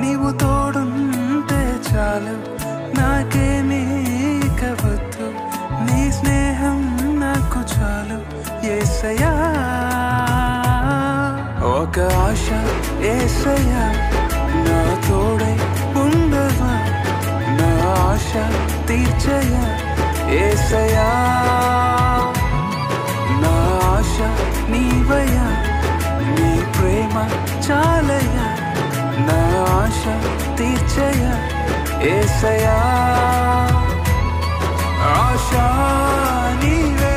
నీవు తోడుంటే చాలు నాకేమీ కవద్దు నీ స్నేహం నాకు చాలు యేసయ్యా ఒక ఆశ యేసయ్యా నా తోడై ఉండవా నా ఆశ తీర్చయ్యా యేసయ్యా నా ఆశ నీవయ్యా నీ ప్రేమ చాలయ్యా నా ఆశ తీర్చయ్యా యేసయ్యా ఆశ నీవే